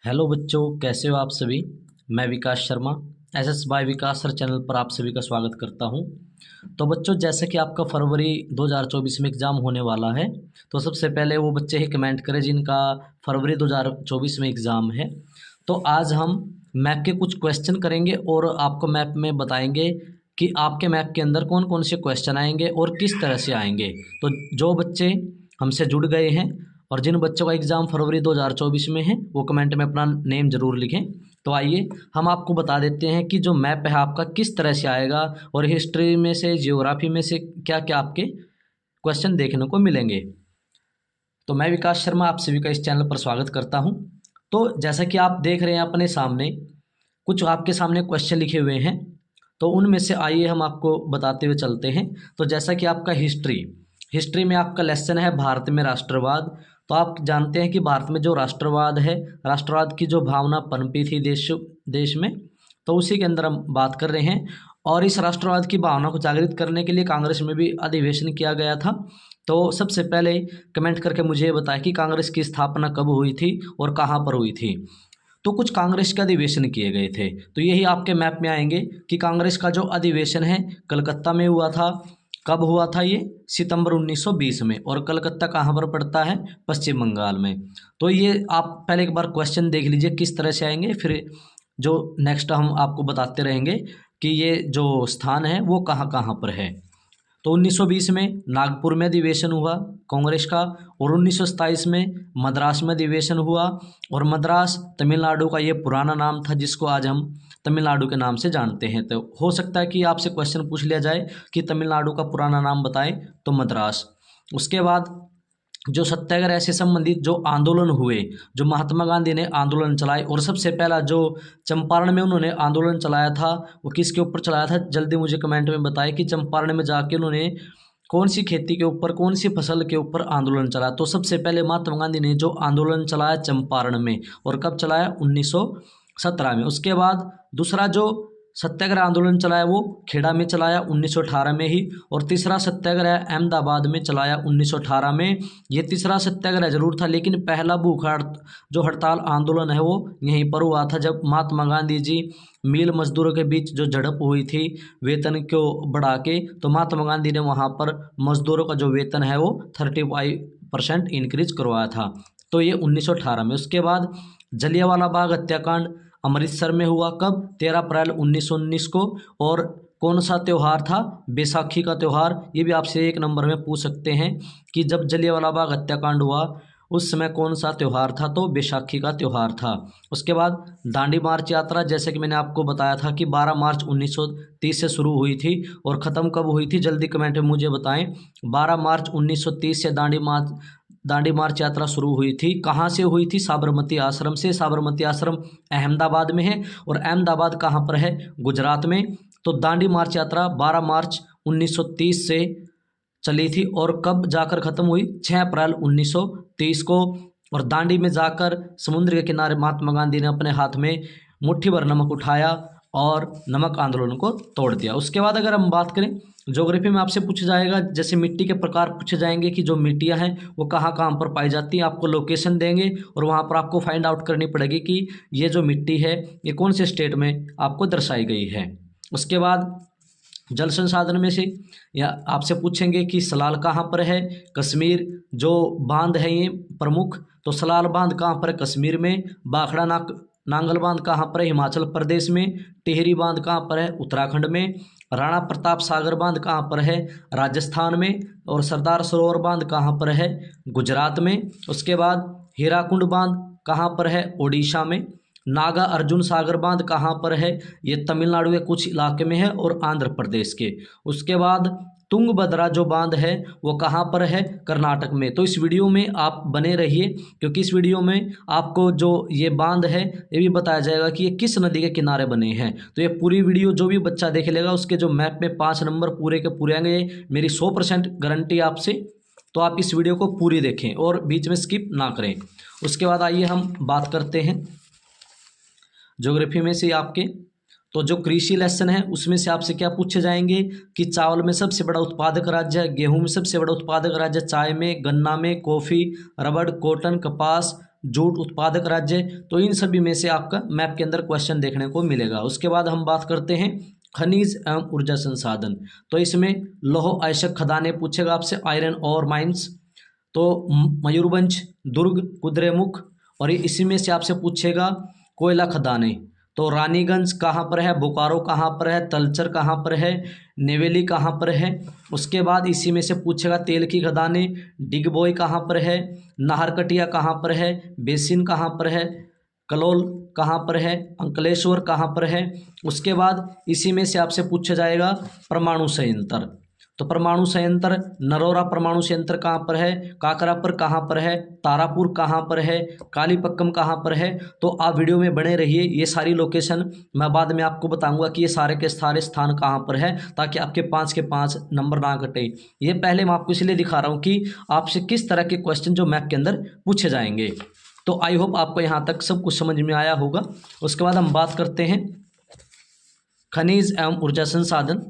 Hello बच्चों, कैसे हो आप सभी। मैं विकास शर्मा एसएस बाय विकास सर चैनल पर आप सभी का स्वागत करता हूं। तो बच्चों, जैसे कि आपका फरवरी 2024 में एग्ज़ाम होने वाला है, तो सबसे पहले वो बच्चे ही कमेंट करें जिनका फरवरी 2024 में एग्ज़ाम है। तो आज हम मैप के कुछ क्वेश्चन करेंगे और आपको मैप में बताएंगे कि आपके मैप के अंदर कौन कौन से क्वेश्चन आएंगे और किस तरह से आएंगे। तो जो बच्चे हमसे जुड़ गए हैं और जिन बच्चों का एग्ज़ाम फरवरी 2024 में है, वो कमेंट में अपना नेम ज़रूर लिखें। तो आइए हम आपको बता देते हैं कि जो मैप है आपका किस तरह से आएगा और हिस्ट्री में से, जियोग्राफी में से क्या क्या आपके क्वेश्चन देखने को मिलेंगे। तो मैं विकास शर्मा आप सभी का इस चैनल पर स्वागत करता हूं। तो जैसा कि आप देख रहे हैं अपने सामने, कुछ आपके सामने क्वेश्चन लिखे हुए हैं, तो उनमें से आइए हम आपको बताते हुए चलते हैं। तो जैसा कि आपका हिस्ट्री में आपका लेसन है भारत में राष्ट्रवाद। तो आप जानते हैं कि भारत में जो राष्ट्रवाद है, राष्ट्रवाद की जो भावना पनपी थी देश देश में, तो उसी के अंदर हम बात कर रहे हैं। और इस राष्ट्रवाद की भावना को जागृत करने के लिए कांग्रेस में भी अधिवेशन किया गया था। तो सबसे पहले कमेंट करके मुझे ये बताएं कि कांग्रेस की स्थापना कब हुई थी और कहाँ पर हुई थी। तो कुछ कांग्रेस के अधिवेशन किए गए थे, तो यही आपके मैप में आएंगे कि कांग्रेस का जो अधिवेशन है कलकत्ता में हुआ था। कब हुआ था ये? सितंबर 1920 में। और कलकत्ता कहाँ पर पड़ता है? पश्चिम बंगाल में। तो ये आप पहले एक बार क्वेश्चन देख लीजिए किस तरह से आएंगे, फिर जो नेक्स्ट हम आपको बताते रहेंगे कि ये जो स्थान है वो कहाँ कहाँ पर है। तो 1920 में नागपुर में अधिवेशन हुआ कांग्रेस का, और 1927 में मद्रास में अधिवेशन हुआ। और मद्रास तमिलनाडु का ये पुराना नाम था जिसको आज हम तमिलनाडु के नाम से जानते हैं। तो हो सकता है कि आपसे क्वेश्चन पूछ लिया जाए कि तमिलनाडु का पुराना नाम बताएं, तो मद्रास। उसके बाद जो सत्याग्रह से संबंधित जो आंदोलन हुए, जो महात्मा गांधी ने आंदोलन चलाए, और सबसे पहला जो चंपारण में उन्होंने आंदोलन चलाया था वो किसके ऊपर चलाया था? जल्दी मुझे कमेंट में बताएं कि चंपारण में जाके उन्होंने कौन सी खेती के ऊपर, कौन सी फसल के ऊपर आंदोलन चलाया। तो सबसे पहले महात्मा गांधी ने जो आंदोलन चलाया चंपारण में, और कब चलाया? 1917 में। उसके बाद दूसरा जो सत्याग्रह आंदोलन चलाया वो खेड़ा में चलाया 1918 में ही। और तीसरा सत्याग्रह अहमदाबाद में चलाया 1918 में। ये तीसरा सत्याग्रह जरूर था, लेकिन पहला भूख जो हड़ताल आंदोलन है वो यहीं पर हुआ था, जब महात्मा गांधी जी मिल मजदूरों के बीच जो झड़प हुई थी वेतन को बढ़ा के, तो महात्मा गांधी ने वहाँ पर मजदूरों का जो वेतन है वो 35% इंक्रीज करवाया था। तो ये 1918 में। उसके बाद जलियांवाला बाग हत्याकांड अमृतसर में हुआ। कब? 13 अप्रैल 1919 को। और कौन सा त्यौहार था? बैसाखी का त्यौहार। ये भी आपसे एक नंबर में पूछ सकते हैं कि जब जलियांवाला बाग हत्याकांड हुआ उस समय कौन सा त्यौहार था? तो बैसाखी का त्यौहार था। उसके बाद दांडी मार्च यात्रा, जैसे कि मैंने आपको बताया था कि 12 मार्च 1930 से शुरू हुई थी और ख़त्म कब हुई थी? जल्दी कमेंट में मुझे बताएं। 12 मार्च 1930 से दांडी मार्च यात्रा शुरू हुई थी। कहाँ से हुई थी? साबरमती आश्रम से। साबरमती आश्रम अहमदाबाद में है, और अहमदाबाद कहाँ पर है? गुजरात में। तो दांडी मार्च यात्रा 12 मार्च 1930 से चली थी, और कब जाकर ख़त्म हुई? 6 अप्रैल 1930 को। और दांडी में जाकर समुद्र के किनारे महात्मा गांधी ने अपने हाथ में मुट्ठी भर नमक उठाया और नमक आंदोलन को तोड़ दिया। उसके बाद अगर हम बात करें, ज्योग्राफी में आपसे पूछा जाएगा, जैसे मिट्टी के प्रकार पूछे जाएंगे कि जो मिट्टियां हैं वो कहाँ कहाँ पर पाई जाती हैं। आपको लोकेशन देंगे और वहाँ पर आपको फाइंड आउट करनी पड़ेगी कि ये जो मिट्टी है ये कौन से स्टेट में आपको दर्शाई गई है। उसके बाद जल संसाधन में से या आपसे पूछेंगे कि सलाल कहाँ पर है? कश्मीर। जो बांध है ये प्रमुख, तो सलाल बांध कहाँ पर है? कश्मीर में। बाखड़ा नांगल बांध कहाँ पर है? हिमाचल प्रदेश में। टिहरी बांध कहाँ पर है? उत्तराखंड में। राणा प्रताप सागर बांध कहाँ पर है? राजस्थान में। और सरदार सरोवर बांध कहाँ पर है? गुजरात में। उसके बाद हीराकुंड बांध कहाँ पर है? ओडिशा में। नागा अर्जुन सागर बांध कहाँ पर है? ये तमिलनाडु के कुछ इलाके में है और आंध्र प्रदेश के। उसके बाद तुंगभद्रा जो बांध है वो कहाँ पर है? कर्नाटक में। तो इस वीडियो में आप बने रहिए, क्योंकि इस वीडियो में आपको जो ये बांध है ये भी बताया जाएगा कि ये किस नदी के किनारे बने हैं। तो ये पूरी वीडियो जो भी बच्चा देख लेगा उसके जो मैप में 5 नंबर पूरे के पूरे आएंगे, मेरी 100% गारंटी आपसे। तो आप इस वीडियो को पूरी देखें और बीच में स्किप ना करें। उसके बाद आइए हम बात करते हैं ज्योग्राफी में से आपके। तो जो कृषि लेसन है उसमें से आपसे क्या पूछे जाएंगे कि चावल में सबसे बड़ा उत्पादक राज्य, गेहूं में सबसे बड़ा उत्पादक राज्य, चाय में, गन्ना में, कॉफ़ी, रबड़, कॉटन, कपास, जूट उत्पादक राज्य, तो इन सभी में से आपका मैप के अंदर क्वेश्चन देखने को मिलेगा। उसके बाद हम बात करते हैं खनिज एवं ऊर्जा संसाधन, तो इसमें लौह अयस्क खदानें पूछेगा आपसे, आयरन और माइंस, तो मयूरभंज, दुर्ग, कुद्रेमुख, और इसी में से आपसे पूछेगा कोयला खदानें, तो रानीगंज कहाँ पर है, बोकारो कहाँ पर है, तलचर कहाँ पर है, नेवेली कहाँ पर है। उसके बाद इसी में से पूछेगा तेल की खदानें, डिगबोई कहाँ पर है, नाहरकटिया कहाँ पर है, बेसिन कहाँ पर है, कलोल कहाँ पर है, अंकलेश्वर कहाँ पर है। उसके बाद इसी में से आपसे पूछा जाएगा परमाणु संयंत्र, तो परमाणु संयंत्र नरोरा परमाणु संयंत्र कहाँ पर है, काकरापुर कहाँ पर है, तारापुर कहाँ पर है, कालीपक्कम कहाँ पर है। तो आप वीडियो में बने रहिए, ये सारी लोकेशन मैं बाद में आपको बताऊंगा कि ये सारे के सारे स्थान कहाँ पर है, ताकि आपके 5 के 5 नंबर ना कटे। ये पहले मैं आपको इसलिए दिखा रहा हूँ कि आपसे किस तरह के क्वेश्चन जो मैप के अंदर पूछे जाएंगे। तो आई होप आपको यहाँ तक सब कुछ समझ में आया होगा। उसके बाद हम बात करते हैं खनिज एवं ऊर्जा संसाधन,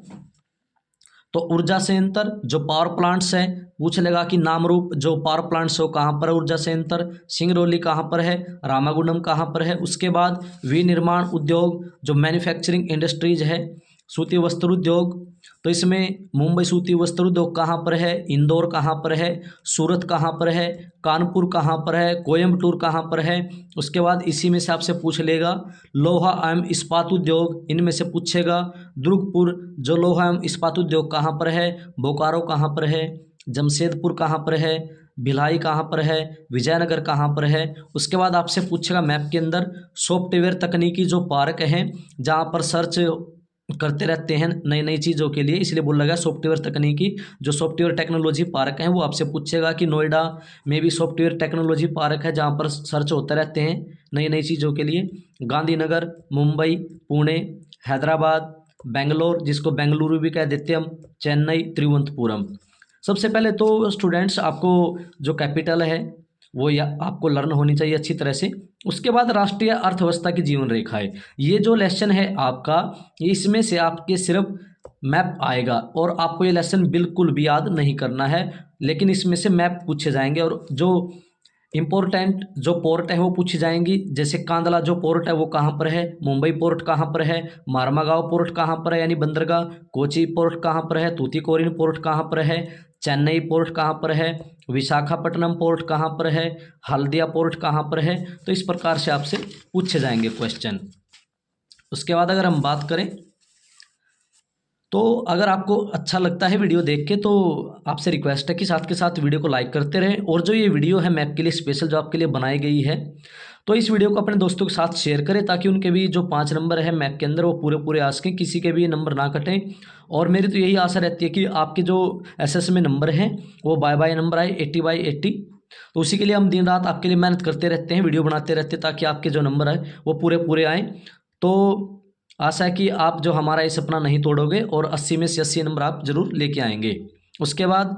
तो ऊर्जा संयंत्र जो पावर प्लांट्स है, पूछ लेगा कि नाम रूप जो पावर प्लांट्स हो कहाँ पर है ऊर्जा संयंत्र, सिंगरौली कहाँ पर है, रामागुंडम कहाँ पर है। उसके बाद विनिर्माण उद्योग जो मैन्युफैक्चरिंग इंडस्ट्रीज है, सूती वस्त्र उद्योग, तो इसमें मुंबई सूती वस्त्र उद्योग कहाँ पर है, इंदौर कहाँ पर है, सूरत कहाँ पर है, कानपुर कहाँ पर है, कोयम्बटूर कहाँ पर है। उसके बाद इसी में से आपसे पूछ लेगा लोहा एवं इस्पात उद्योग, इनमें से पूछेगा दुर्गपुर जो लोहा एवं इस्पात उद्योग कहाँ पर है, बोकारो कहाँ पर है, जमशेदपुर कहाँ पर है, भिलाई कहाँ पर है, विजयनगर कहाँ पर है। उसके बाद आपसे पूछेगा मैप के अंदर सॉफ्टवेयर तकनीकी जो पार्क हैं, जहाँ पर सर्च करते रहते हैं नई नई चीज़ों के लिए, इसलिए बोला गया सॉफ्टवेयर तकनीकी जो सॉफ्टवेयर टेक्नोलॉजी पार्क है। वो आपसे पूछेगा कि नोएडा में भी सॉफ्टवेयर टेक्नोलॉजी पार्क है, जहाँ पर सर्च होते रहते हैं नई नई चीज़ों के लिए। गांधीनगर, मुंबई, पुणे, हैदराबाद, बेंगलोर जिसको बेंगलुरु भी कह देते हैं हम, चेन्नई, तिरुवनंतपुरम। सबसे पहले तो स्टूडेंट्स आपको जो कैपिटल है वो या आपको लर्न होनी चाहिए अच्छी तरह से। उसके बाद राष्ट्रीय अर्थव्यवस्था की जीवन रेखा है, ये जो लेसन है आपका, इसमें से आपके सिर्फ मैप आएगा और आपको ये लेसन बिल्कुल भी याद नहीं करना है, लेकिन इसमें से मैप पूछे जाएंगे और जो इम्पोर्टेंट जो पोर्ट है वो पूछी जाएंगी। जैसे कांदला जो पोर्ट है वो कहाँ पर है, मुंबई पोर्ट कहाँ पर है, मारमागांव पोर्ट कहाँ पर है यानी बंदरगाह, कोची पोर्ट कहाँ पर है, तूतीकोरिन पोर्ट कहाँ पर है, चेन्नई पोर्ट कहाँ पर है, विशाखापट्टनम पोर्ट कहाँ पर है, हल्दिया पोर्ट कहाँ पर है। तो इस प्रकार से आपसे पूछे जाएंगे क्वेश्चन। उसके बाद अगर हम बात करें तो अगर आपको अच्छा लगता है वीडियो देख के तो आपसे रिक्वेस्ट है कि साथ के साथ वीडियो को लाइक करते रहें, और जो ये वीडियो है मैप के लिए स्पेशल जो आपके लिए बनाई गई है, तो इस वीडियो को अपने दोस्तों के साथ शेयर करें ताकि उनके भी जो 5 नंबर है मैप के अंदर वो पूरे पूरे आ सकें, किसी के भी नंबर ना कटें। और मेरी तो यही आशा रहती है कि आपके जो एसएस में नंबर हैं वो बाय नंबर आए 80/80। तो उसी के लिए हम दिन रात आपके लिए मेहनत करते रहते हैं, वीडियो बनाते रहते हैं ताकि आपके जो नंबर है वो पूरे पूरे आएँ। तो आशा है कि आप जो हमारा ये सपना नहीं तोड़ोगे और 80 में से 80 नंबर आप जरूर लेके आएंगे। उसके बाद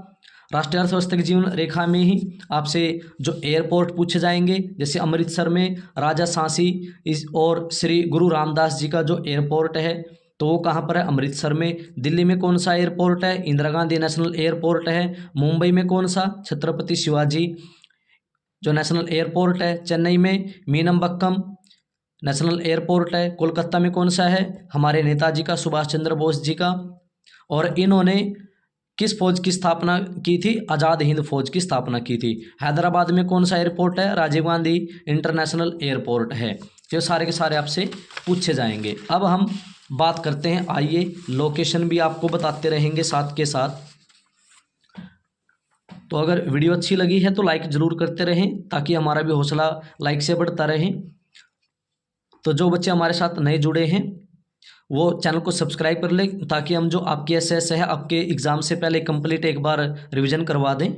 राष्ट्रीय अर्थव्यवस्था की जीवन रेखा में ही आपसे जो एयरपोर्ट पूछे जाएंगे, जैसे अमृतसर में राजा सांसी और श्री गुरु रामदास जी का जो एयरपोर्ट है तो वो कहाँ पर है, अमृतसर में। दिल्ली में कौन सा एयरपोर्ट है, इंदिरा गांधी नेशनल एयरपोर्ट है। मुंबई में कौन सा, छत्रपति शिवाजी जो नेशनल एयरपोर्ट है। चेन्नई में मीनमबक्कम नेशनल एयरपोर्ट है। कोलकाता में कौन सा है, हमारे नेताजी का, सुभाष चंद्र बोस जी का। और इन्होंने किस फौज की स्थापना की थी, आज़ाद हिंद फौज की स्थापना की थी। हैदराबाद में कौन सा एयरपोर्ट है, राजीव गांधी इंटरनेशनल एयरपोर्ट है। तो सारे के सारे आपसे पूछे जाएंगे। अब हम बात करते हैं, आइए लोकेशन भी आपको बताते रहेंगे साथ के साथ। तो अगर वीडियो अच्छी लगी है तो लाइक ज़रूर करते रहें ताकि हमारा भी हौसला लाइक से बढ़ता रहे। तो जो बच्चे हमारे साथ नए जुड़े हैं वो चैनल को सब्सक्राइब कर लें ताकि हम जो आपके एसएस है आपके एग्ज़ाम से पहले कंप्लीट एक बार रिवीजन करवा दें।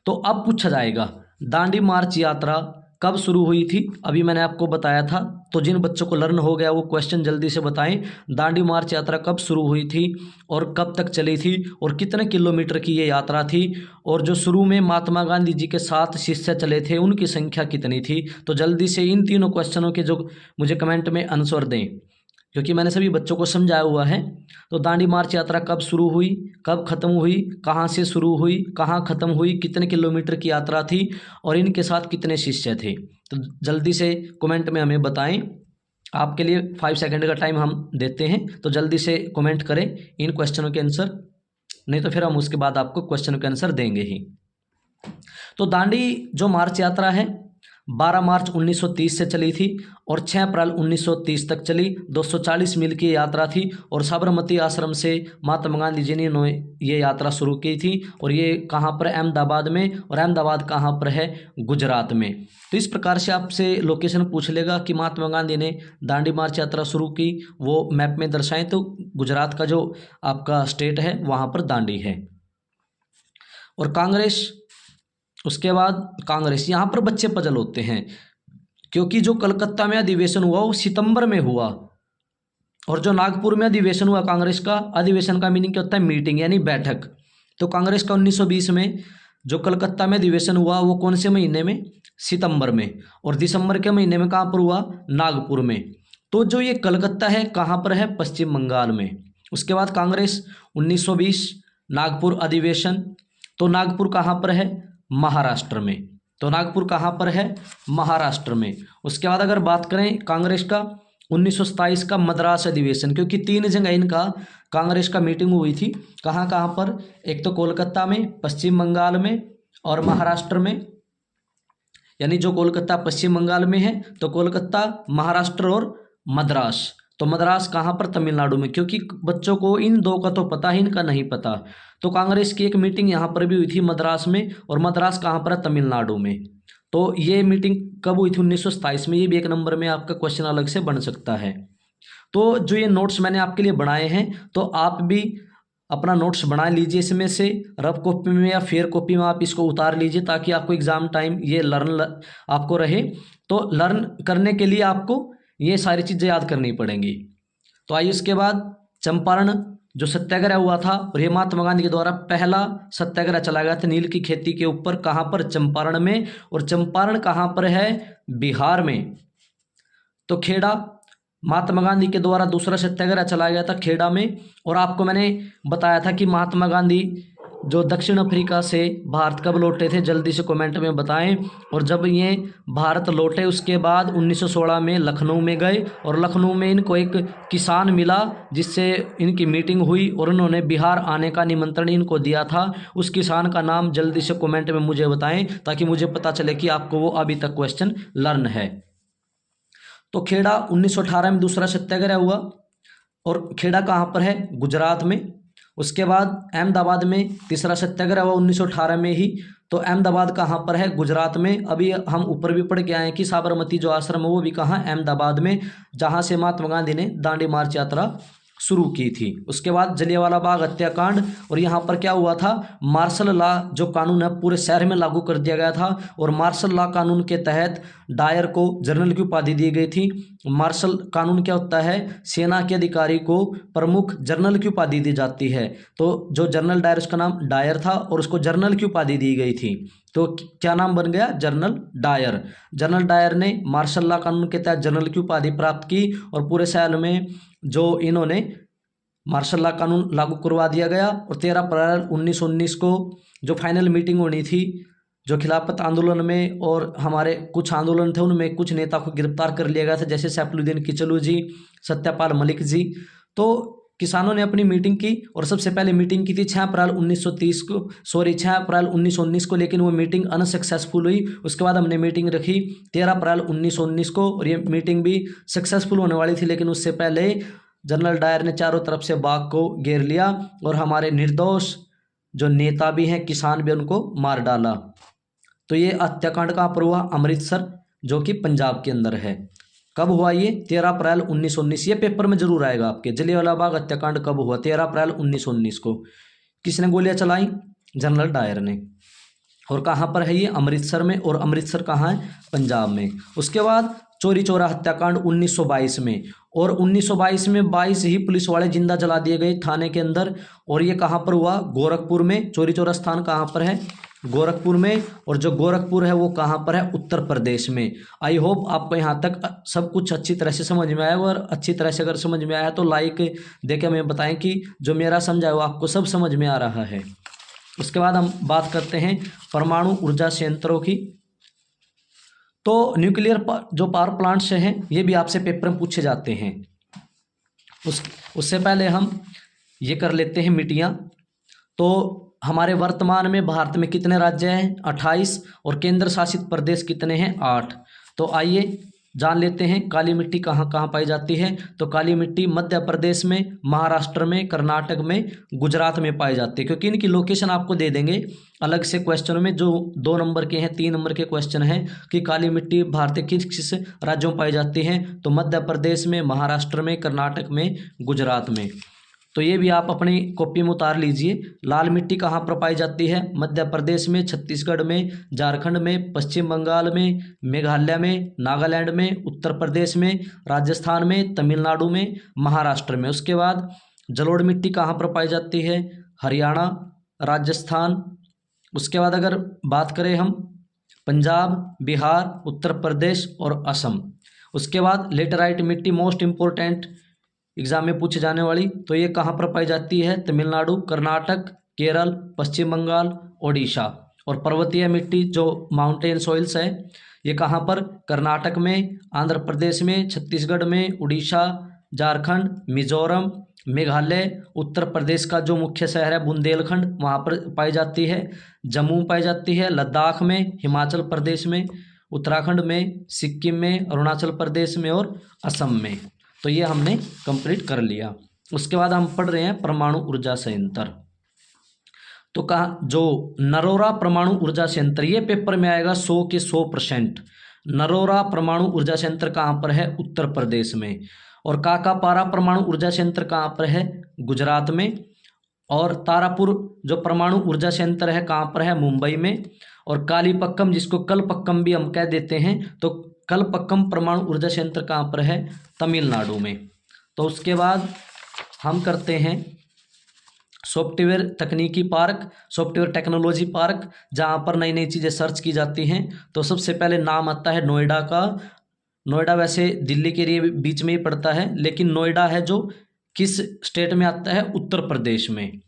तो अब पूछा जाएगा दांडी मार्च यात्रा कब शुरू हुई थी, अभी मैंने आपको बताया था। तो जिन बच्चों को लर्न हो गया वो क्वेश्चन जल्दी से बताएं, दांडी मार्च यात्रा कब शुरू हुई थी और कब तक चली थी और कितने किलोमीटर की ये यात्रा थी, और जो शुरू में महात्मा गांधी जी के 7 शिष्य चले थे उनकी संख्या कितनी थी। तो जल्दी से इन तीनों क्वेश्चनों के जो मुझे कमेंट में आंसर दें। क्योंकि मैंने सभी बच्चों को समझाया हुआ है। तो दांडी मार्च यात्रा कब शुरू हुई, कब ख़त्म हुई, कहाँ से शुरू हुई, कहाँ ख़त्म हुई, कितने किलोमीटर की यात्रा थी और इनके साथ कितने शिष्य थे। तो जल्दी से कमेंट में हमें बताएं। आपके लिए 5 सेकंड का टाइम हम देते हैं, तो जल्दी से कमेंट करें इन क्वेश्चनों के आंसर, नहीं तो फिर हम उसके बाद आपको क्वेश्चनों के आंसर देंगे ही। तो दांडी जो मार्च यात्रा है 12 मार्च 1930 से चली थी और 6 अप्रैल 1930 तक चली। 240 मील की यात्रा थी और साबरमती आश्रम से महात्मा गांधी जी ने ये यात्रा शुरू की थी। और ये कहाँ पर, अहमदाबाद में, और अहमदाबाद कहाँ पर है, गुजरात में। तो इस प्रकार से आपसे लोकेशन पूछ लेगा कि महात्मा गांधी ने दांडी मार्च यात्रा शुरू की, वो मैप में दर्शाएं तो गुजरात का जो आपका स्टेट है वहाँ पर दांडी है। और कांग्रेस, उसके बाद कांग्रेस, यहाँ पर बच्चे पजल होते हैं क्योंकि जो कलकत्ता में अधिवेशन हुआ वो सितंबर में हुआ और जो नागपुर में अधिवेशन हुआ कांग्रेस का, अधिवेशन का मीनिंग क्या होता है, मीटिंग यानी बैठक। तो कांग्रेस का 1920 में जो कलकत्ता में अधिवेशन हुआ वो कौन से महीने में, सितंबर में, और दिसंबर के महीने में कहाँ पर हुआ, नागपुर में। तो जो ये कलकत्ता है कहाँ पर है, पश्चिम बंगाल में। उसके बाद कांग्रेस 1920 नागपुर अधिवेशन, तो नागपुर कहाँ पर है, महाराष्ट्र में। तो नागपुर कहाँ पर है, महाराष्ट्र में। उसके बाद अगर बात करें कांग्रेस का 1927 का मद्रास अधिवेशन, क्योंकि 3 जगह इनका कांग्रेस का मीटिंग हुई थी। कहाँ कहाँ पर, एक तो कोलकाता में, पश्चिम बंगाल में और महाराष्ट्र में। यानी जो कोलकाता पश्चिम बंगाल में है तो कोलकाता, महाराष्ट्र और मद्रास। तो मद्रास कहाँ पर, तमिलनाडु में, क्योंकि बच्चों को इन दो का तो पता है, इनका नहीं पता। तो कांग्रेस की एक मीटिंग यहाँ पर भी हुई थी मद्रास में, और मद्रास कहाँ पर है, तमिलनाडु में। तो ये मीटिंग कब हुई थी, 1927 में। ये भी 1 नंबर में आपका क्वेश्चन अलग से बन सकता है। तो जो ये नोट्स मैंने आपके लिए बनाए हैं, तो आप भी अपना नोट्स बना लीजिए इसमें से, रफ कॉपी में या फेयर कॉपी में आप इसको उतार लीजिए, ताकि आपको एग्जाम टाइम ये आपको रहे। तो लर्न करने के लिए आपको ये सारी चीज़ें याद करनी पड़ेंगी। तो आइए इसके बाद चंपारण जो सत्याग्रह हुआ था, और ये महात्मा गांधी के द्वारा पहला सत्याग्रह चला गया था नील की खेती के ऊपर। कहाँ पर, चंपारण में। और चंपारण कहाँ पर है, बिहार में। तो खेड़ा, महात्मा गांधी के द्वारा दूसरा सत्याग्रह चला गया था खेड़ा में। और आपको मैंने बताया था कि महात्मा गांधी जो दक्षिण अफ्रीका से भारत कब लौटे थे, जल्दी से कमेंट में बताएं। और जब ये भारत लौटे उसके बाद 1916 में लखनऊ में गए, और लखनऊ में इनको एक किसान मिला जिससे इनकी मीटिंग हुई, और उन्होंने बिहार आने का निमंत्रण इनको दिया था। उस किसान का नाम जल्दी से कमेंट में मुझे बताएं, ताकि मुझे पता चले कि आपको वो अभी तक क्वेश्चन लर्न है। तो खेड़ा 1918 में दूसरा सत्याग्रह हुआ, और खेड़ा कहाँ पर है, गुजरात में। उसके बाद अहमदाबाद में तीसरा सत्याग्रह हुआ 1918 में ही। तो अहमदाबाद कहाँ पर है, गुजरात में। अभी हम ऊपर भी पढ़ के आए हैं कि साबरमती जो आश्रम है वो भी कहाँ, अहमदाबाद में, जहाँ से महात्मा गांधी ने दांडी मार्च यात्रा शुरू की थी। उसके बाद जलियांवाला बाग हत्याकांड, और यहाँ पर क्या हुआ था, मार्शल लॉ जो कानून है पूरे शहर में लागू कर दिया गया था। और मार्शल लॉ कानून के तहत डायर को जनरल की उपाधि दी गई थी। मार्शल कानून क्या होता है, सेना के अधिकारी को प्रमुख जनरल की उपाधि दी जाती है। तो जो जनरल डायर, उसका नाम डायर था और उसको जनरल की उपाधि दी गई थी। तो क्या नाम बन गया, जनरल डायर। जनरल डायर ने मार्शल लॉ कानून के तहत जनरल की उपाधि प्राप्त की, और पूरे शहर में जो इन्होंने मार्शल लॉ कानून लागू करवा दिया गया। और 13 अप्रैल 1919 को जो फाइनल मीटिंग होनी थी, जो खिलाफत आंदोलन में और हमारे कुछ आंदोलन थे उनमें कुछ नेता को गिरफ्तार कर लिया गया था, जैसे सैफुद्दीन किचलू जी, सत्यपाल मलिक जी। तो किसानों ने अपनी मीटिंग की, और सबसे पहले मीटिंग की थी 6 अप्रैल 1919 को, लेकिन वो मीटिंग अनसक्सेसफुल हुई। उसके बाद हमने मीटिंग रखी 13 अप्रैल 1919 को, और ये मीटिंग भी सक्सेसफुल होने वाली थी। लेकिन उससे पहले जनरल डायर ने चारों तरफ से बाग को घेर लिया, और हमारे निर्दोष जो नेता भी हैं, किसान भी, उनको मार डाला। तो ये हत्याकांड कहाँ पर हुआ, अमृतसर, जो कि पंजाब के अंदर है। कब हुआ ये, 13 अप्रैल 1919। ये पेपर में जरूर आएगा आपके, जलियांवाला बाग हत्याकांड कब हुआ, 13 अप्रैल 1919 को। किसने गोलियां चलाई, जनरल डायर ने। और कहाँ पर है ये, अमृतसर में। और अमृतसर कहाँ है, पंजाब में। उसके बाद चौरी चौरा हत्याकांड 1922 में, और 1922 में 22 ही पुलिस वाले जिंदा जला दिए गए थाने के अंदर। और ये कहाँ पर हुआ, गोरखपुर में। चौरी चौरा स्थान कहाँ पर है, गोरखपुर में, और जो गोरखपुर है वो कहाँ पर है, उत्तर प्रदेश में। आई होप आपको यहाँ तक सब कुछ अच्छी तरह से समझ में आया होगा, और अच्छी तरह से अगर समझ में आया तो लाइक देके हमें बताएं कि जो मेरा समझा है वो आपको सब समझ में आ रहा है। उसके बाद हम बात करते हैं परमाणु ऊर्जा संयंत्रों की। तो न्यूक्लियर जो पावर प्लांट्स हैं ये भी आपसे पेपर में पूछे जाते हैं। उससे पहले हम ये कर लेते हैं मिटियाँ। तो हमारे वर्तमान में भारत में कितने राज्य हैं, 28, और केंद्र शासित प्रदेश कितने हैं, 8। तो आइए जान लेते हैं काली मिट्टी कहाँ कहाँ पाई जाती है। तो काली मिट्टी मध्य प्रदेश में, महाराष्ट्र में, कर्नाटक में, गुजरात में पाई जाती है, क्योंकि इनकी लोकेशन आपको दे देंगे अलग से क्वेश्चन में, जो 2 नंबर के हैं, 3 नंबर के क्वेश्चन हैं कि काली मिट्टी भारत के किस किस राज्यों में पाई जाती है। तो मध्य प्रदेश में, महाराष्ट्र में, कर्नाटक में, गुजरात में। तो ये भी आप अपनी कॉपी में उतार लीजिए। लाल मिट्टी कहाँ पर पाई जाती है, मध्य प्रदेश में, छत्तीसगढ़ में, झारखंड में, पश्चिम बंगाल में, मेघालय में, नागालैंड में, उत्तर प्रदेश में, राजस्थान में, तमिलनाडु में, महाराष्ट्र में। उसके बाद जलोढ़ मिट्टी कहाँ पर पाई जाती है, हरियाणा, राजस्थान। उसके बाद अगर बात करें हम पंजाब, बिहार, उत्तर प्रदेश और असम। उसके बाद लेटेराइट मिट्टी मोस्ट इम्पोर्टेंट एग्जाम में पूछे जाने वाली, तो ये कहाँ पर पाई जाती है, तमिलनाडु, कर्नाटक, केरल, पश्चिम बंगाल, ओडिशा। और पर्वतीय मिट्टी जो माउंटेन सॉइल्स है ये कहाँ पर, कर्नाटक में, आंध्र प्रदेश में, छत्तीसगढ़ में, उड़ीसा, झारखंड, मिजोरम, मेघालय, उत्तर प्रदेश का जो मुख्य शहर है बुंदेलखंड वहाँ पर पाई जाती है, जम्मू में पाई जाती है, लद्दाख में, हिमाचल प्रदेश में, उत्तराखंड में, सिक्किम में, अरुणाचल प्रदेश में और असम में। तो ये हमने कंप्लीट कर लिया। उसके बाद हम पढ़ रहे हैं परमाणु ऊर्जा संयंत्र। तो कहा जो नरोरा परमाणु ऊर्जा संयंत्र, ये पेपर में आएगा 100 के 100%। नरोरा परमाणु ऊर्जा संयंत्र कहाँ पर है, उत्तर प्रदेश में। और काकापारा परमाणु ऊर्जा संयंत्र कहाँ पर है, गुजरात में। और तारापुर जो परमाणु ऊर्जा संयंत्र है कहाँ पर है, मुंबई में। और कालीपक्कम जिसको कलपक्कम भी हम कह देते हैं, तो कलपक्कम परमाणु ऊर्जा संयंत्र कहाँ पर है, तमिलनाडु में। तो उसके बाद हम करते हैं सॉफ्टवेयर तकनीकी पार्क, सॉफ्टवेयर टेक्नोलॉजी पार्क, जहाँ पर नई नई चीज़ें सर्च की जाती हैं। तो सबसे पहले नाम आता है नोएडा का। नोएडा वैसे दिल्ली के लिए बीच में ही पड़ता है, लेकिन नोएडा है जो किस स्टेट में आता है, उत्तर प्रदेश में।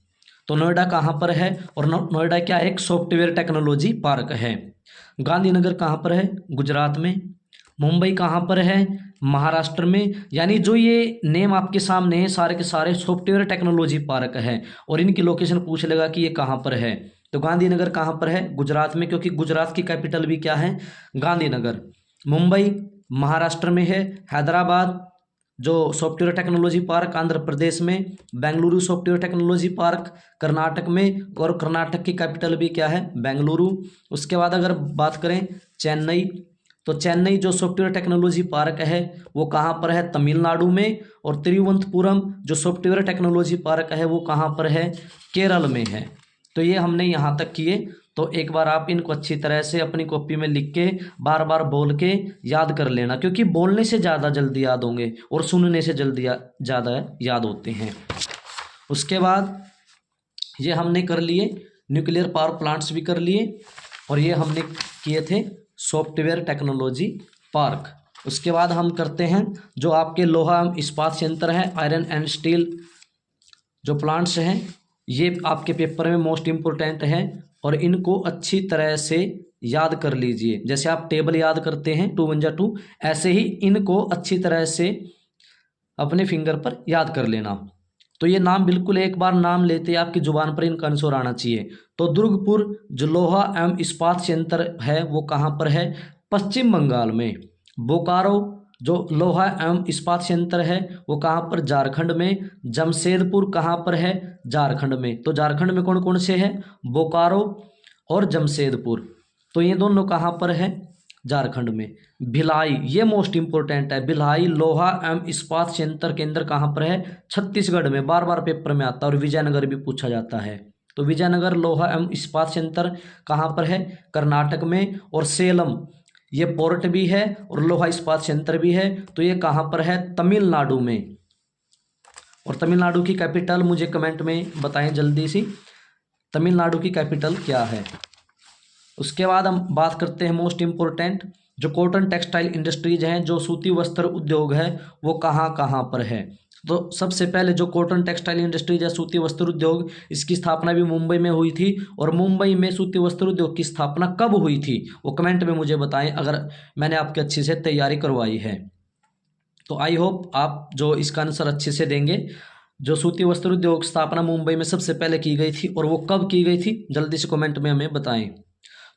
तो नोएडा कहाँ पर है, और नोएडा क्या है, एक सॉफ्टवेयर टेक्नोलॉजी पार्क है। गांधीनगर कहाँ पर है, गुजरात में। मुंबई कहाँ पर है, महाराष्ट्र में। यानी जो ये नेम आपके सामने है सारे के सारे सॉफ्टवेयर टेक्नोलॉजी पार्क है, और इनकी लोकेशन पूछ लेगा कि ये कहाँ पर है। तो गांधीनगर कहाँ पर है, गुजरात में, क्योंकि गुजरात की कैपिटल भी क्या है, गांधीनगर। मुंबई महाराष्ट्र में है। हैदराबाद जो software technology park Andhra Pradesh में। Bengaluru software technology park Karnataka में, और कर्नाटक की कैपिटल भी क्या है, बेंगलुरु। उसके बाद अगर बात करें चेन्नई, तो चेन्नई जो सॉफ्टवेयर टेक्नोलॉजी पार्क है वो कहाँ पर है, तमिलनाडु में। और तिरुवनंतपुरम जो सॉफ्टवेयर टेक्नोलॉजी पार्क है वो कहाँ पर है, केरल में है। तो ये हमने यहाँ तक किए। तो एक बार आप इनको अच्छी तरह से अपनी कॉपी में लिख के बार बार बोल के याद कर लेना, क्योंकि बोलने से ज़्यादा जल्दी याद होंगे और सुनने से जल्दी ज़्यादा याद होते हैं। उसके बाद ये हमने कर लिए न्यूक्लियर पावर प्लांट्स भी कर लिए, और ये हमने किए थे सॉफ्टवेयर टेक्नोलॉजी पार्क। उसके बाद हम करते हैं जो आपके लोहा इस्पात संयंत्र है, आयरन एंड स्टील जो प्लांट्स हैं, ये आपके पेपर में मोस्ट इम्पोर्टेंट है, और इनको अच्छी तरह से याद कर लीजिए। जैसे आप टेबल याद करते हैं 2 × 2, ऐसे ही इनको अच्छी तरह से अपने फिंगर पर याद कर लेना। तो ये नाम बिल्कुल एक बार नाम लेते ही आपकी जुबान पर इनका आंसर आना चाहिए। तो दुर्गपुर जो लोहा एवं इस्पात संयंत्र है वो कहाँ पर है, पश्चिम बंगाल में। बोकारो जो लोहा एवं इस्पात संयंत्र है वो कहाँ पर, झारखंड में। जमशेदपुर कहाँ पर है, झारखंड में। तो झारखंड में कौन कौन से हैं, बोकारो और जमशेदपुर। तो ये दोनों कहाँ पर है, झारखंड में। भिलाई ये मोस्ट इंपोर्टेंट है, भिलाई लोहा एवं इस्पात संयंत्र केंद्र कहाँ पर है, छत्तीसगढ़ में। बार बार पेपर में आता है, और विजयनगर भी पूछा जाता है। तो विजयनगर लोहा एवं इस्पात संयंत्र कहाँ पर है, कर्नाटक में। और सेलम ये पोर्ट भी है और लोहा इस्पात संयंत्र भी है, तो ये कहाँ पर है, तमिलनाडु में। और तमिलनाडु की कैपिटल मुझे कमेंट में बताएं जल्दी सी, तमिलनाडु की कैपिटल क्या है। उसके बाद हम बात करते हैं मोस्ट इम्पोर्टेंट, जो कॉटन टेक्सटाइल इंडस्ट्रीज हैं, जो सूती वस्त्र उद्योग है, वो कहाँ कहाँ पर है। तो सबसे पहले जो कॉटन टेक्सटाइल इंडस्ट्रीज है, सूती वस्त्र उद्योग, इसकी स्थापना भी मुंबई में हुई थी। और मुंबई में सूती वस्त्र उद्योग की स्थापना कब हुई थी वो कमेंट में मुझे बताएं, अगर मैंने आपकी अच्छी से तैयारी करवाई है। तो आई होप आप जो इसका आंसर अच्छे से देंगे। जो सूती वस्त्र उद्योग स्थापना मुंबई में सबसे पहले की गई थी और वो कब की गई थी, जल्दी से कमेंट में हमें बताएं।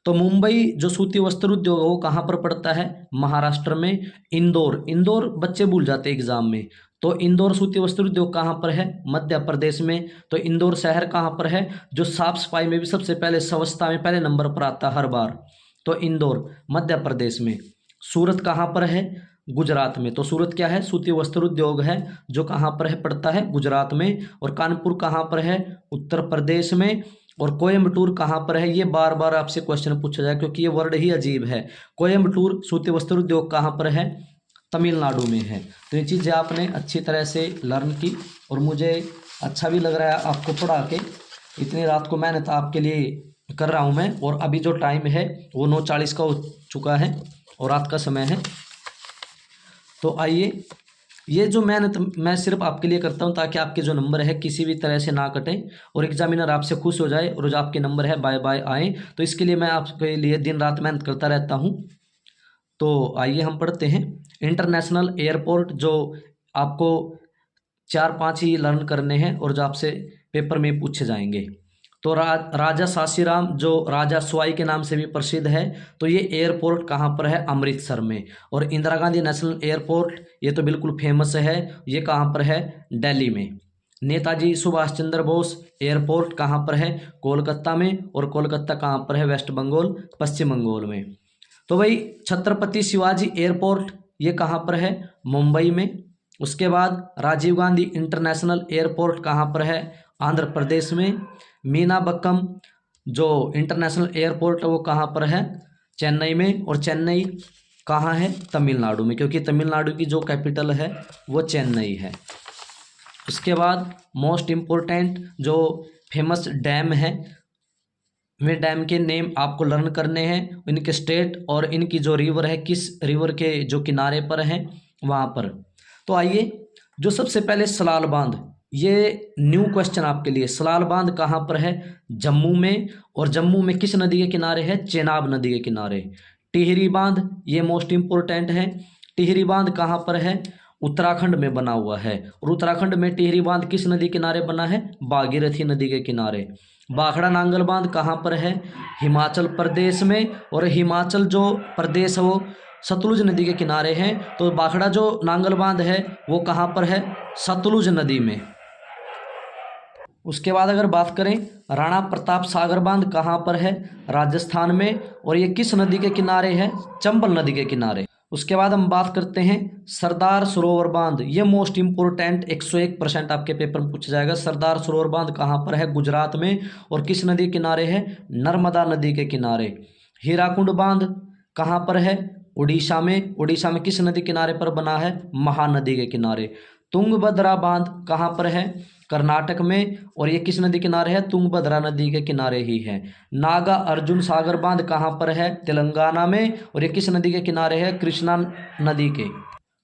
तो मुंबई जो सूती वस्त्र उद्योग है वो कहाँ पर पड़ता है, महाराष्ट्र में इंदौर। इंदौर बच्चे भूल जाते हैं एग्जाम में, तो इंदौर सूती वस्त्र उद्योग कहाँ पर है, मध्य प्रदेश में। तो इंदौर शहर कहाँ पर है, जो साफ सफाई में भी सबसे पहले स्वच्छता में पहले नंबर पर आता है हर बार, तो इंदौर मध्य प्रदेश में। सूरत कहाँ पर है, गुजरात में। तो सूरत क्या है, सूती वस्त्र उद्योग है जो कहाँ पर है, पड़ता है गुजरात में। और कानपुर कहाँ पर है, उत्तर प्रदेश में। और कोयम्बटूर कहाँ पर है, ये बार बार आपसे क्वेश्चन पूछा जाए क्योंकि ये वर्ड ही अजीब है। कोयम्बटूर सूती वस्त्र उद्योग कहाँ पर है, तमिलनाडु में है। तो ये चीज़ें आपने अच्छी तरह से लर्न की और मुझे अच्छा भी लग रहा है आपको पढ़ा के। इतनी रात को मेहनत आपके लिए कर रहा हूँ मैं, और अभी जो टाइम है वो 9:40 का हो चुका है और रात का समय है। तो आइए, ये जो मेहनत मैं सिर्फ आपके लिए करता हूँ ताकि आपके जो नंबर है किसी भी तरह से ना कटें और एग्जामिनर आपसे खुश हो जाए और जो आपके नंबर है बाय बाय आए। तो इसके लिए मैं आपके लिए दिन रात मेहनत करता रहता हूँ। तो आइए हम पढ़ते हैं। इंटरनेशनल एयरपोर्ट जो आपको 4-5 ही लर्न करने हैं और जो आपसे पेपर में पूछे जाएंगे। तो राजा सासीराम जो राजा सवाई के नाम से भी प्रसिद्ध है, तो ये एयरपोर्ट कहाँ पर है, अमृतसर में। और इंदिरा गांधी नेशनल एयरपोर्ट ये तो बिल्कुल फेमस है, ये कहाँ पर है, दिल्ली में। नेताजी सुभाष चंद्र बोस एयरपोर्ट कहाँ पर है, कोलकाता में। और कोलकाता कहाँ पर है, वेस्ट बंगाल पश्चिम बंगाल में। तो भाई छत्रपति शिवाजी एयरपोर्ट ये कहाँ पर है, मुंबई में। उसके बाद राजीव गांधी इंटरनेशनल एयरपोर्ट कहाँ पर है, आंध्र प्रदेश में। मीनाबक्कम जो इंटरनेशनल एयरपोर्ट है वो कहाँ पर है, चेन्नई में। और चेन्नई कहाँ है, तमिलनाडु में, क्योंकि तमिलनाडु की जो कैपिटल है वो चेन्नई है। उसके बाद मोस्ट इम्पोर्टेंट जो फेमस डैम है, वे डैम के नेम आपको लर्न करने हैं, इनके स्टेट और इनकी जो रिवर है किस रिवर के जो किनारे पर है वहाँ पर। तो आइए, जो सबसे पहले सलाल बांध, ये न्यू क्वेश्चन आपके लिए। सलाल बांध कहाँ पर है, जम्मू में। और जम्मू में किस नदी के किनारे है, चेनाब नदी के किनारे। टिहरी बांध ये मोस्ट इम्पोर्टेंट है। टिहरी बांध कहाँ पर है, उत्तराखंड में बना हुआ है। और उत्तराखंड में टिहरी बांध किस नदी के किनारे बना है, भागीरथी नदी के किनारे। भाखड़ा नांगल बांध कहाँ पर है, हिमाचल प्रदेश में। और हिमाचल जो प्रदेश है वो सतलुज नदी के किनारे हैं। तो भाखड़ा जो नांगल बांध है वो कहाँ पर है, सतलुज नदी में। उसके बाद अगर बात करें, राणा प्रताप सागर बांध कहाँ पर है, राजस्थान में। और ये किस नदी के किनारे है, चंबल नदी के किनारे। उसके बाद हम बात करते हैं सरदार सरोवर बांध, ये मोस्ट इंपोर्टेंट 101% आपके पेपर में पूछा जाएगा। सरदार सरोवर बांध कहाँ पर है, गुजरात में। और किस नदी के किनारे है, नर्मदा नदी के किनारे। हीराकुंड बांध कहाँ पर है, उड़ीसा में। उड़ीसा में किस नदी किनारे पर बना है, महानदी के किनारे। तुंगभद्रा बांध कहाँ पर है, कर्नाटक में। और ये किस नदी किनारे है, तुंगभद्रा नदी के किनारे ही है। नागा अर्जुन सागर बांध कहाँ पर है, तेलंगाना में। और ये किस नदी के किनारे है, कृष्णा नदी के।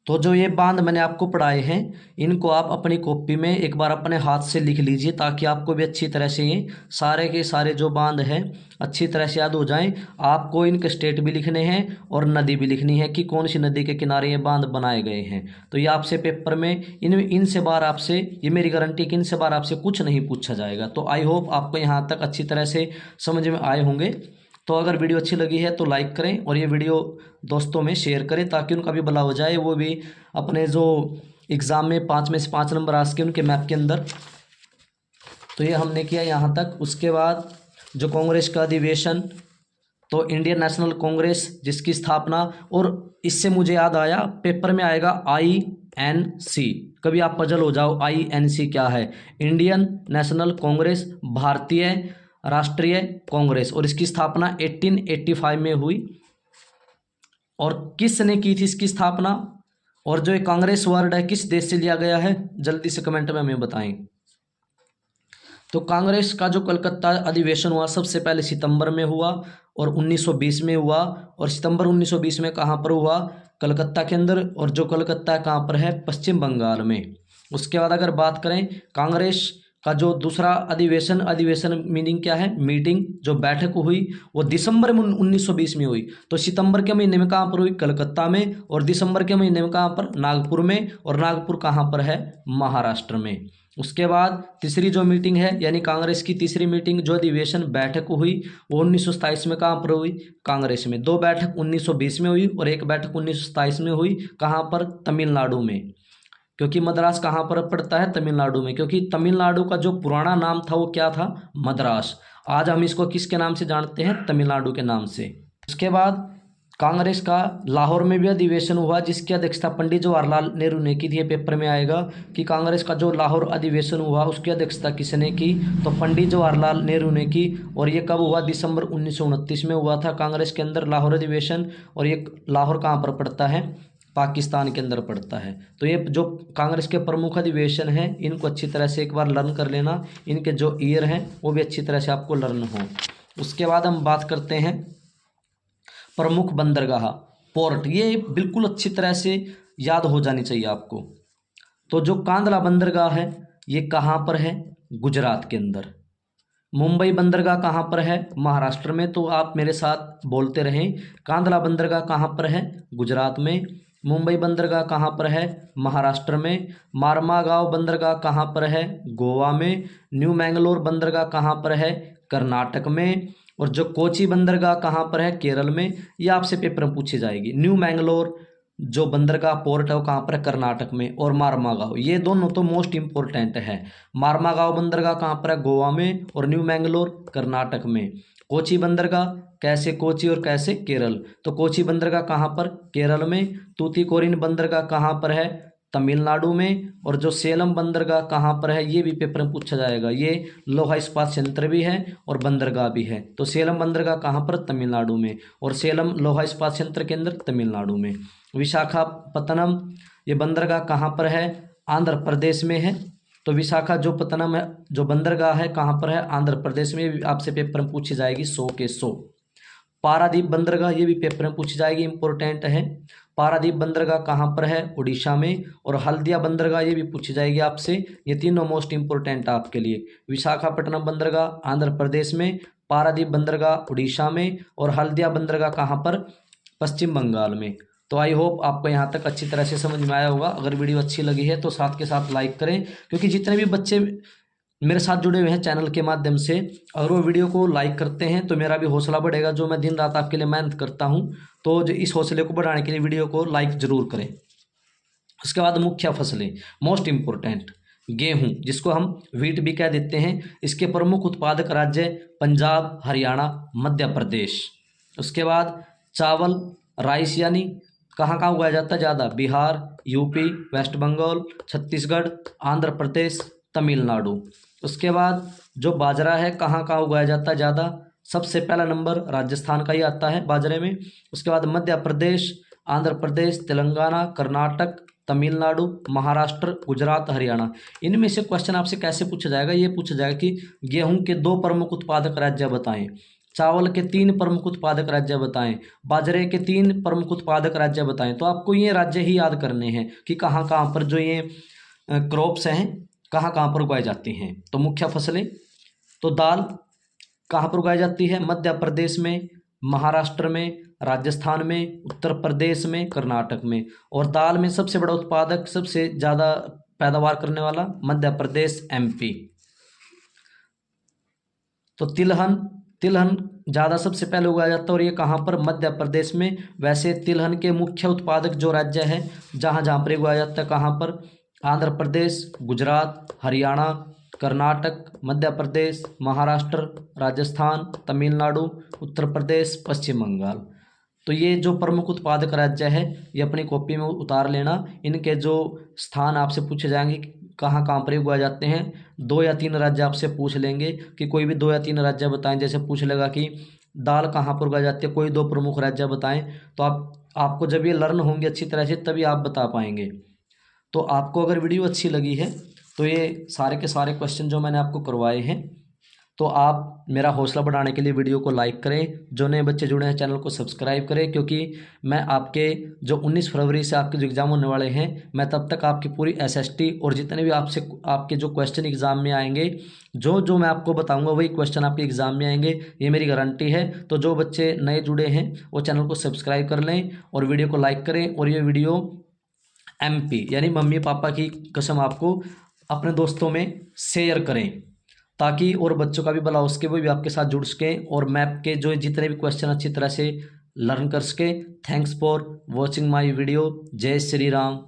तो जो ये बांध मैंने आपको पढ़ाए हैं, इनको आप अपनी कॉपी में एक बार अपने हाथ से लिख लीजिए ताकि आपको भी अच्छी तरह से ये सारे के सारे जो बांध हैं अच्छी तरह से याद हो जाएं। आपको इनके स्टेट भी लिखने हैं और नदी भी लिखनी है कि कौन सी नदी के किनारे ये बांध बनाए गए हैं। तो ये आपसे पेपर में इनसे बार आपसे, ये मेरी गारंटी कि इनसे बार आपसे कुछ नहीं पूछा जाएगा। तो आई होप आपको यहाँ तक अच्छी तरह से समझ में आए होंगे। तो अगर वीडियो अच्छी लगी है तो लाइक करें और ये वीडियो दोस्तों में शेयर करें ताकि उनका भी भला हो जाए, वो भी अपने जो एग्ज़ाम में 5 में से 5 नंबर आ सके उनके मैप के अंदर। तो ये हमने किया यहाँ तक। उसके बाद जो कांग्रेस का अधिवेशन, तो इंडियन नेशनल कांग्रेस जिसकी स्थापना, और इससे मुझे याद आया पेपर में आएगा INC, कभी आप पजल हो जाओ INC क्या है, इंडियन नेशनल कांग्रेस, भारतीय राष्ट्रीय कांग्रेस। और इसकी स्थापना 1885 में हुई। और किसने की थी इसकी स्थापना, और जो ये कांग्रेस वर्ड है किस देश से लिया गया है, जल्दी से कमेंट में हमें बताएं। तो कांग्रेस का जो कलकत्ता अधिवेशन हुआ सबसे पहले सितंबर में हुआ और 1920 में हुआ। और सितंबर 1920 में कहाँ पर हुआ? कलकत्ता के अंदर। और जो कलकत्ता कहाँ पर है? पश्चिम बंगाल में। उसके बाद अगर बात करें कांग्रेस का जो दूसरा अधिवेशन मीनिंग क्या है? मीटिंग, जो बैठक हुई वो दिसंबर में 1920 में हुई। तो सितंबर के महीने में कहाँ पर हुई? कलकत्ता में। और दिसंबर के महीने में कहाँ पर? नागपुर में। और नागपुर कहाँ पर है? महाराष्ट्र में। उसके बाद तीसरी जो मीटिंग है, यानी कांग्रेस की तीसरी मीटिंग, जो अधिवेशन बैठक हुई, वो 1927 में कहाँ पर हुई? कांग्रेस में। दो बैठक 1920 में हुई और एक बैठक 1927 में हुई। कहाँ पर? तमिलनाडु में। क्योंकि मद्रास कहाँ पर पड़ता है? तमिलनाडु में। क्योंकि तमिलनाडु का जो पुराना नाम था वो क्या था? मद्रास। आज हम इसको किसके नाम से जानते हैं? तमिलनाडु के नाम से। उसके बाद कांग्रेस का लाहौर में भी अधिवेशन हुआ, जिसकी अध्यक्षता पंडित जवाहरलाल नेहरू ने की थी। ये पेपर में आएगा कि कांग्रेस का जो लाहौर अधिवेशन हुआ उसकी अध्यक्षता किसने की? तो पंडित जवाहरलाल नेहरू ने की। और ये कब हुआ? दिसंबर 1929 में हुआ था कांग्रेस के अंदर लाहौर अधिवेशन। और ये लाहौर कहाँ पर पड़ता है? पाकिस्तान के अंदर पड़ता है। तो ये जो कांग्रेस के प्रमुख अधिवेशन हैं, इनको अच्छी तरह से एक बार लर्न कर लेना। इनके जो ईयर हैं वो भी अच्छी तरह से आपको लर्न हो। उसके बाद हम बात करते हैं प्रमुख बंदरगाह, पोर्ट। ये बिल्कुल अच्छी तरह से याद हो जानी चाहिए आपको। तो जो कांदला बंदरगाह है ये कहाँ पर है? गुजरात के अंदर। मुंबई बंदरगाह कहाँ पर है? महाराष्ट्र में। तो आप मेरे साथ बोलते रहें, कांदला बंदरगाह कहाँ पर है? गुजरात में। मुंबई बंदरगाह कहाँ पर है? महाराष्ट्र में। मार्मागांव बंदरगाह कहाँ पर है? गोवा में। न्यू मैंगलोर बंदरगाह कहाँ पर है? कर्नाटक में। और जो कोची बंदरगाह कहाँ पर है? केरल में। ये आपसे पेपर में पूछी जाएगी। न्यू मैंगलोर जो बंदरगाह पोर्ट है वो कहाँ पर है? कर्नाटक में। और मार्मागांव, ये दोनों तो मोस्ट इंपॉर्टेंट है। मार्मागांव बंदरगाह कहाँ पर है? गोवा में। और न्यू मैंगलोर कर्नाटक में। कोची बंदरगाह, कैसे कोची और कैसे केरल? तो कोची बंदरगाह कहाँ पर? केरल में। तूतीकोरिन बंदरगाह कहाँ पर है? तमिलनाडु में। और जो सेलम बंदरगाह कहाँ पर है? ये भी पेपर में पूछा जाएगा। ये लोहा इस्पात संयंत्र भी है और बंदरगाह भी है। तो सेलम बंदरगाह कहाँ पर? तमिलनाडु में। और सेलम लोहा इस्पात संयंत्र के अंदर तमिलनाडु में। विशाखापत्तनम ये बंदरगाह कहाँ पर है? आंध्र प्रदेश में है। तो विशाखापत्तनम है जो बंदरगाह है कहाँ पर है? आंध्र प्रदेश में। आपसे पेपर में पूछी जाएगी 100 के 100। पारादीप बंदरगाह, ये भी पेपर में पूछी जाएगी, इंपॉर्टेंट है। पारादीप बंदरगाह कहाँ पर है? उड़ीसा में। और हल्दिया बंदरगाह, ये भी पूछी जाएगी आपसे। ये तीनों मोस्ट इंपॉर्टेंट आपके लिए। विशाखापट्टनम बंदरगाह आंध्र प्रदेश में, पारादीप बंदरगाह उड़ीसा में, और हल्दिया बंदरगाह कहाँ पर? पश्चिम बंगाल में। तो आई होप आपको यहाँ तक अच्छी तरह से समझ में आया होगा। अगर वीडियो अच्छी लगी है तो साथ के साथ लाइक करें, क्योंकि जितने भी बच्चे मेरे साथ जुड़े हुए हैं चैनल के माध्यम से, अगर वो वीडियो को लाइक करते हैं तो मेरा भी हौसला बढ़ेगा। जो मैं दिन रात आपके लिए मेहनत करता हूँ, तो जो इस हौसले को बढ़ाने के लिए वीडियो को लाइक ज़रूर करें। उसके बाद मुख्य फसलें, मोस्ट इम्पोर्टेंट, गेहूं, जिसको हम व्हीट भी कह देते हैं। इसके प्रमुख उत्पादक राज्य पंजाब, हरियाणा, मध्य प्रदेश। उसके बाद चावल, राइस, यानी कहाँ कहाँ उगाया जाता है ज़्यादा? Bihar, UP, waste Bengal, Chhattisgarh, Andhra Pradesh, Tamil Nadu. उसके बाद जो बाजरा है कहाँ कहाँ उगाया जाता है ज़्यादा? सबसे पहला नंबर राजस्थान का ही आता है बाजरे में। उसके बाद मध्य प्रदेश, आंध्र प्रदेश, तेलंगाना, कर्नाटक, तमिलनाडु, महाराष्ट्र, गुजरात, हरियाणा। इनमें से क्वेश्चन आपसे कैसे पूछा जाएगा? ये पूछा जाएगा कि गेहूं के 2 प्रमुख उत्पादक राज्य बताएं, चावल के 3 प्रमुख उत्पादक राज्य बताएं, बाजरे के 3 प्रमुख उत्पादक राज्य बताएं। तो आपको ये राज्य ही याद करने हैं कि कहाँ कहाँ पर जो ये क्रॉप्स हैं कहाँ कहाँ पर उगाई जाती हैं। तो मुख्य फसलें, तो दाल कहाँ पर उगाई जाती है? मध्य प्रदेश में, महाराष्ट्र में, राजस्थान में, उत्तर प्रदेश में, कर्नाटक में। और दाल में सबसे बड़ा उत्पादक, सबसे ज़्यादा पैदावार करने वाला मध्य प्रदेश, एमपी। तो तिलहन, तिलहन ज़्यादा सबसे पहले उगाया जाता है और ये कहाँ पर? मध्य प्रदेश में। वैसे तिलहन के मुख्य उत्पादक जो राज्य है जहाँ जहाँ पर उगाया जाता है, कहाँ पर? आंध्र प्रदेश, गुजरात, हरियाणा, कर्नाटक, मध्य प्रदेश, महाराष्ट्र, राजस्थान, तमिलनाडु, उत्तर प्रदेश, पश्चिम बंगाल। तो ये जो प्रमुख उत्पादक राज्य है ये अपनी कॉपी में उतार लेना। इनके जो स्थान आपसे पूछे जाएंगे कहाँ कहाँ पर उगाए जाते हैं, 2 या 3 राज्य आपसे पूछ लेंगे कि कोई भी 2 या 3 राज्य बताएं। जैसे पूछ लेगा कि दाल कहाँ पर उगाई जाती है, कोई 2 प्रमुख राज्य बताएं। तो आपको जब ये लर्न होंगे अच्छी तरह से तभी आप बता पाएंगे। तो आपको अगर वीडियो अच्छी लगी है तो ये सारे के सारे क्वेश्चन जो मैंने आपको करवाए हैं तो आप मेरा हौसला बढ़ाने के लिए वीडियो को लाइक करें, जो नए बच्चे जुड़े हैं चैनल को सब्सक्राइब करें, क्योंकि मैं आपके जो 19 फरवरी से आपके जो एग्ज़ाम होने वाले हैं, मैं तब तक आपकी पूरी एसएसटी और जितने भी आपसे आपके जो क्वेश्चन एग्ज़ाम में आएंगे, जो मैं आपको बताऊंगा वही क्वेश्चन आपके एग्ज़ाम में आएंगे, ये मेरी गारंटी है। तो जो बच्चे नए जुड़े हैं वो चैनल को सब्सक्राइब कर लें और वीडियो को लाइक करें, और ये वीडियो MP यानी मम्मी पापा की कसम आपको अपने दोस्तों में शेयर करें, ताकि और बच्चों का भी भला हो सके, वो भी आपके साथ जुड़ सकें और मैप के जो जितने भी क्वेश्चन अच्छी तरह से लर्न कर सके। Thanks for watching my video. जय श्री राम।